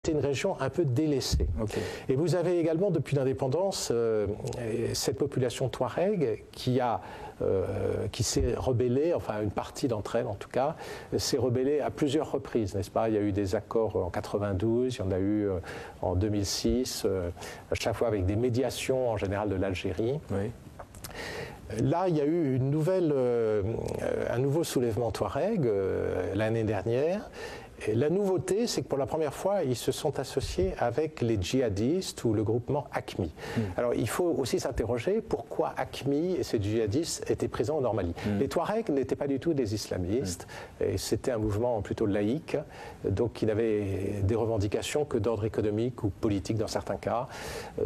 c'est une région un peu délaissée. Okay. Et vous avez également, depuis l'indépendance, cette population touareg qui s'est rebellée, enfin une partie d'entre elles en tout cas, s'est rebellée à plusieurs reprises, n'est-ce pas? Il y a eu des accords en 92, il y en a eu en 2006, à chaque fois avec des médiations en général de l'Algérie. Oui. Là, il y a eu un nouveau soulèvement touareg l'année dernière. Et la nouveauté, c'est que pour la première fois, ils se sont associés avec les djihadistes ou le groupement AQMI. Alors, il faut aussi s'interroger pourquoi AQMI et ces djihadistes étaient présents au Nord-Mali. Les Touaregs n'étaient pas du tout des islamistes, et c'était un mouvement plutôt laïque, donc qui n'avait des revendications que d'ordre économique ou politique dans certains cas,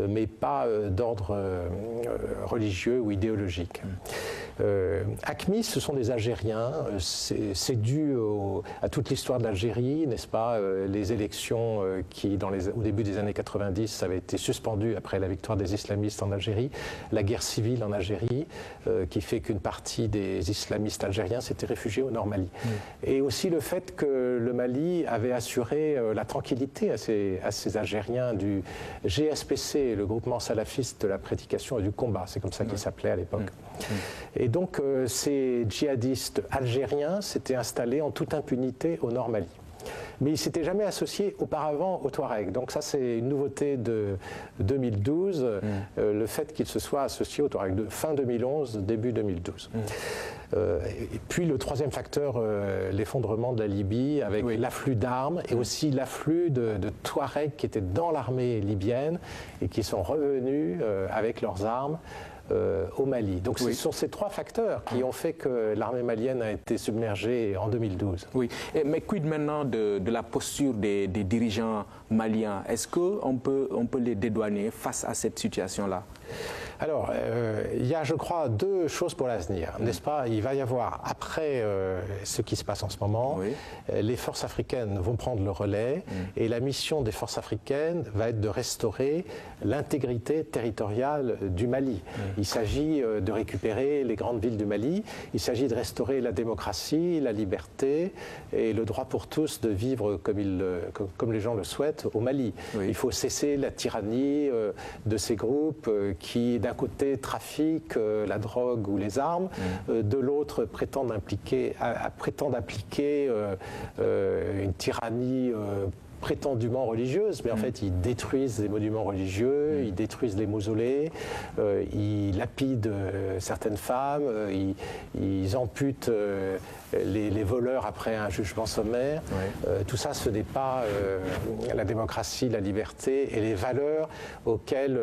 mais pas d'ordre religieux ou idéologique. AQMI, ce sont des Algériens, c'est dû à toute l'histoire de l'Algérie, n'est-ce pas, les élections qui, au début des années 90, avaient été suspendues après la victoire des islamistes en Algérie, la guerre civile en Algérie, qui fait qu'une partie des islamistes algériens s'étaient réfugiés au Nord-Mali. Et aussi le fait que le Mali avait assuré la tranquillité à ces Algériens du GSPC, le groupement salafiste de la prédication et du combat, c'est comme ça qu'il s'appelait à l'époque. Et donc ces djihadistes algériens s'étaient installés en toute impunité au Nord-Mali. Mais ils ne s'étaient jamais associés auparavant aux Touaregs. Donc ça, c'est une nouveauté de 2012, le fait qu'ils se soient associés aux Touaregs, de fin 2011, début 2012. Et puis le troisième facteur, l'effondrement de la Libye, avec l'afflux d'armes et aussi l'afflux de Touaregs qui étaient dans l'armée libyenne et qui sont revenus avec leurs armes au Mali. Donc ce sont ces trois facteurs qui ont fait que l'armée malienne a été submergée en 2012. Oui, mais quid maintenant de la posture des dirigeants maliens? Est-ce qu'on peut les dédouaner face à cette situation-là? Alors, il y a, je crois, deux choses pour l'avenir, n'est-ce pas? Il va y avoir, après ce qui se passe en ce moment, les forces africaines vont prendre le relais et la mission des forces africaines va être de restaurer l'intégrité territoriale du Mali. Il s'agit de récupérer les grandes villes du Mali, il s'agit de restaurer la démocratie, la liberté et le droit pour tous de vivre comme les gens le souhaitent au Mali. Il faut cesser la tyrannie de ces groupes qui, d'un côté, trafiquent la drogue ou les armes, de l'autre, prétendent appliquer une tyrannie prétendument religieuse, mais en fait ils détruisent les monuments religieux, ils détruisent les mausolées, ils lapident certaines femmes, ils amputent les voleurs après un jugement sommaire. Tout ça, ce n'est pas la démocratie, la liberté et les valeurs auxquelles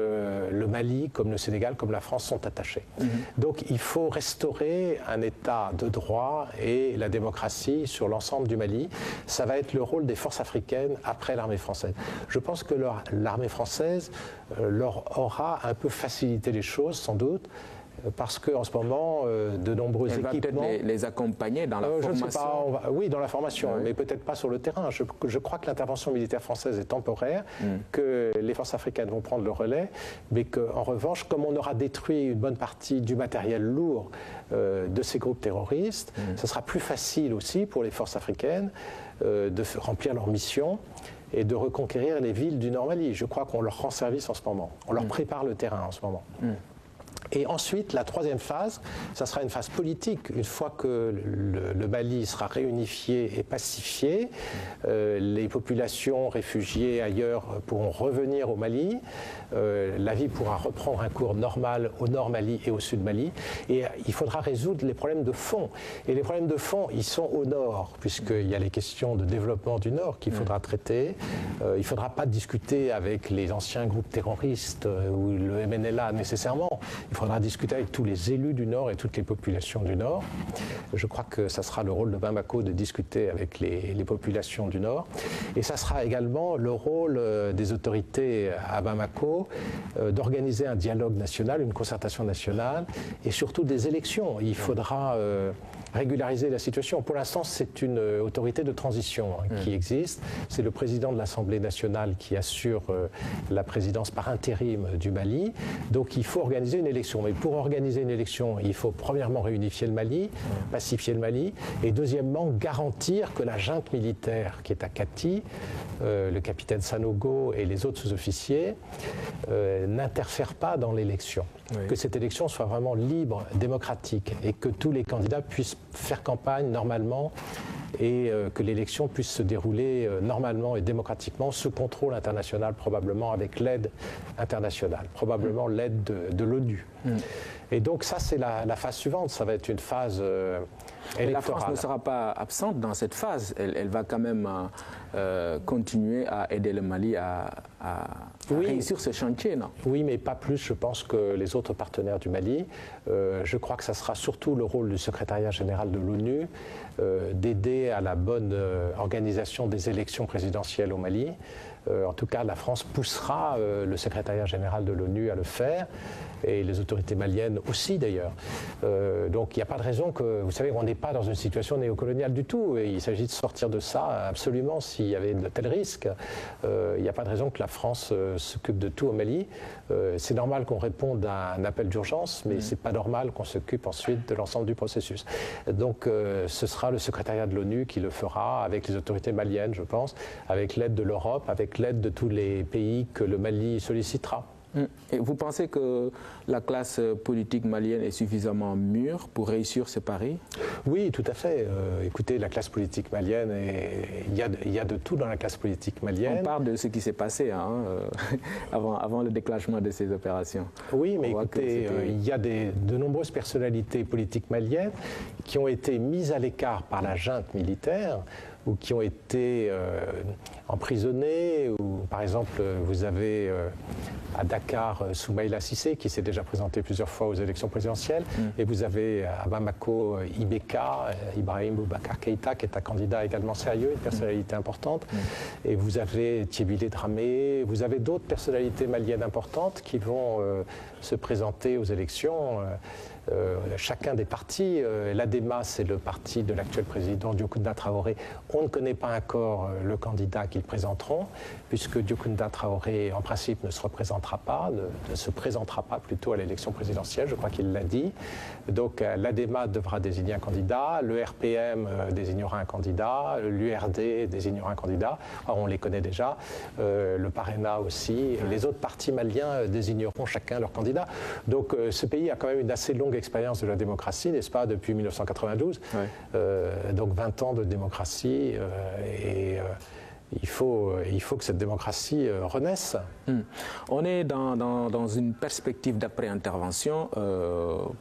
le Mali, comme le Sénégal, comme la France sont attachés. Donc il faut restaurer un état de droit et la démocratie sur l'ensemble du Mali. Ça va être le rôle des forces africaines après l'armée française. Je pense que l'armée française leur aura un peu facilité les choses, sans doute, parce qu'en ce moment, de nombreux équipements... Elle va les accompagner dans la formation? Je ne sais pas, oui, dans la formation, mais peut-être pas sur le terrain. Je crois que l'intervention militaire française est temporaire, que les forces africaines vont prendre le relais, mais qu'en revanche, comme on aura détruit une bonne partie du matériel lourd de ces groupes terroristes, ce sera plus facile aussi pour les forces africaines de remplir leur mission et de reconquérir les villes du Nord-Mali. Je crois qu'on leur rend service en ce moment. On leur prépare le terrain en ce moment. Et ensuite, la troisième phase, ça sera une phase politique. Une fois que le Mali sera réunifié et pacifié, les populations réfugiées ailleurs pourront revenir au Mali. La vie pourra reprendre un cours normal au Nord Mali et au Sud Mali. Et il faudra résoudre les problèmes de fond. Et les problèmes de fond, ils sont au Nord, puisqu'il y a les questions de développement du Nord qu'il faudra traiter. Il ne faudra pas discuter avec les anciens groupes terroristes ou le MNLA nécessairement. Il faudra discuter avec tous les élus du Nord et toutes les populations du Nord. Je crois que ça sera le rôle de Bamako de discuter avec les populations du Nord. Et ça sera également le rôle des autorités à Bamako d'organiser un dialogue national, une concertation nationale et surtout des élections. Il faudra régulariser la situation. Pour l'instant, c'est une autorité de transition qui existe. C'est le président de l'Assemblée nationale qui assure la présidence par intérim du Mali. Donc il faut organiser une élection. Mais pour organiser une élection, il faut premièrement réunifier le Mali, pacifier le Mali, et deuxièmement garantir que la junte militaire qui est à Kati, le capitaine Sanogo et les autres sous-officiers, n'interfèrent pas dans l'élection. Oui. Que cette élection soit vraiment libre, démocratique, et que tous les candidats puissent faire campagne normalement et que l'élection puisse se dérouler normalement et démocratiquement sous contrôle international, probablement avec l'aide internationale, probablement l'aide de l'ONU. Et donc ça, c'est la phase suivante, ça va être une phase électorale. La France ne sera pas absente dans cette phase, elle va quand même continuer à aider le Mali à réussir ce chantier, non? Oui, mais pas plus, je pense, que les autres partenaires du Mali. Je crois que ça sera surtout le rôle du secrétariat général de l'ONU d'aider à la bonne organisation des élections présidentielles au Mali. En tout cas, la France poussera le secrétariat général de l'ONU à le faire, et les autorités maliennes aussi d'ailleurs. Donc il n'y a pas de raison que, vous savez, on n'est pas dans une situation néocoloniale du tout, et il s'agit de sortir de ça absolument s'il y avait de tels risques. Il n'y a pas de raison que la France s'occupe de tout au Mali. C'est normal qu'on réponde à un appel d'urgence, mais c'est pas normal qu'on s'occupe ensuite de l'ensemble du processus. Donc ce sera le secrétariat de l'ONU qui le fera avec les autorités maliennes, je pense, avec l'aide de l'Europe, avec l'aide de tous les pays que le Mali sollicitera. Et vous pensez que la classe politique malienne est suffisamment mûre pour réussir ce pari? Oui, tout à fait. Écoutez, la classe politique malienne, il y a de tout dans la classe politique malienne. On parle de ce qui s'est passé avant le déclenchement de ces opérations. Oui, mais écoutez, il y a de nombreuses personnalités politiques maliennes qui ont été mises à l'écart par la junte militaire, ou qui ont été emprisonnés, ou par exemple vous avez à Dakar Soumaïla Cissé qui s'est déjà présenté plusieurs fois aux élections présidentielles, et vous avez à Bamako Ibrahim Boubacar Keïta qui est un candidat également sérieux, une personnalité importante, et vous avez Thiébile Dramé, vous avez d'autres personnalités maliennes importantes qui vont se présenter aux élections. Chacun des partis, l'ADEMA c'est le parti de l'actuel président Diokounda Traoré, on ne connaît pas encore le candidat qu'ils présenteront, puisque Diokounda Traoré en principe ne se présentera pas plutôt à l'élection présidentielle, je crois qu'il l'a dit. Donc l'ADEMA devra désigner un candidat, le RPM désignera un candidat, l'URD désignera un candidat, alors, on les connaît déjà, le PARENA aussi, et les autres partis maliens désigneront chacun leur candidat. Donc ce pays a quand même une assez longue expérience de la démocratie, n'est-ce pas, depuis 1992, donc 20 ans de démocratie, et il faut que cette démocratie renaisse. On est dans une perspective d'après-intervention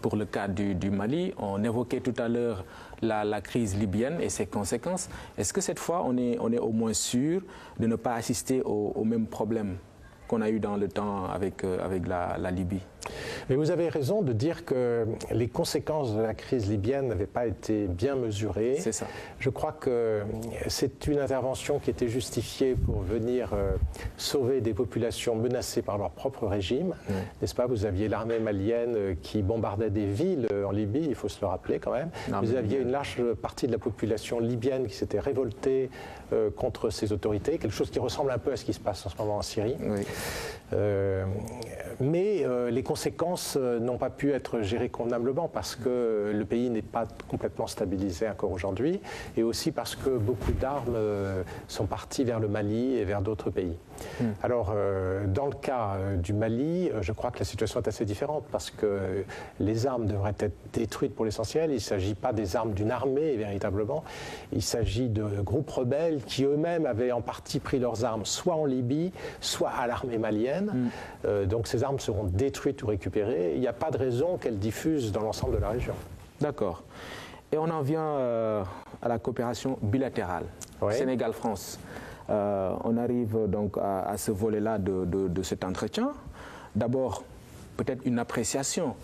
pour le cas du Mali. On évoquait tout à l'heure la crise libyenne et ses conséquences. Est-ce que cette fois, on est au moins sûr de ne pas assister au même problème qu'on a eu dans le temps avec la Libye? Mais vous avez raison de dire que les conséquences de la crise libyenne n'avaient pas été bien mesurées. C'est ça. Je crois que c'est une intervention qui était justifiée pour venir sauver des populations menacées par leur propre régime. N'est-ce pas? Vous aviez l'armée malienne qui bombardait des villes en Libye, il faut se le rappeler quand même. Vous aviez une large partie de la population libyenne qui s'était révoltée contre ces autorités, quelque chose qui ressemble un peu à ce qui se passe en ce moment en Syrie. Oui. Mais les conséquences n'ont pas pu être gérées convenablement parce que le pays n'est pas complètement stabilisé encore aujourd'hui, et aussi parce que beaucoup d'armes sont parties vers le Mali et vers d'autres pays. Alors, dans le cas du Mali, je crois que la situation est assez différente parce que les armes devraient être détruites pour l'essentiel. Il ne s'agit pas des armes d'une armée véritablement, il s'agit de groupes rebelles qui eux-mêmes avaient en partie pris leurs armes soit en Libye, soit à l'armée malienne. Donc ces armes seront détruites ou récupérées. Il n'y a pas de raison qu'elles diffusent dans l'ensemble de la région. D'accord. Et on en vient à la coopération bilatérale, Sénégal-France. On arrive donc à ce volet-là de cet entretien. D'abord, peut-être une appréciation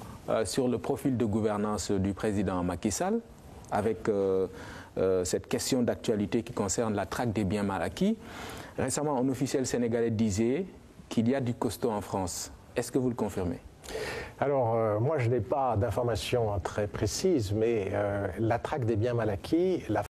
sur le profil de gouvernance du président Macky Sall, avec cette question d'actualité qui concerne la traque des biens mal acquis. Récemment, un officiel sénégalais disait qu'il y a du costaud en France. Est-ce que vous le confirmez? Alors, moi, je n'ai pas d'informations très précises, mais la traque des biens mal acquis, la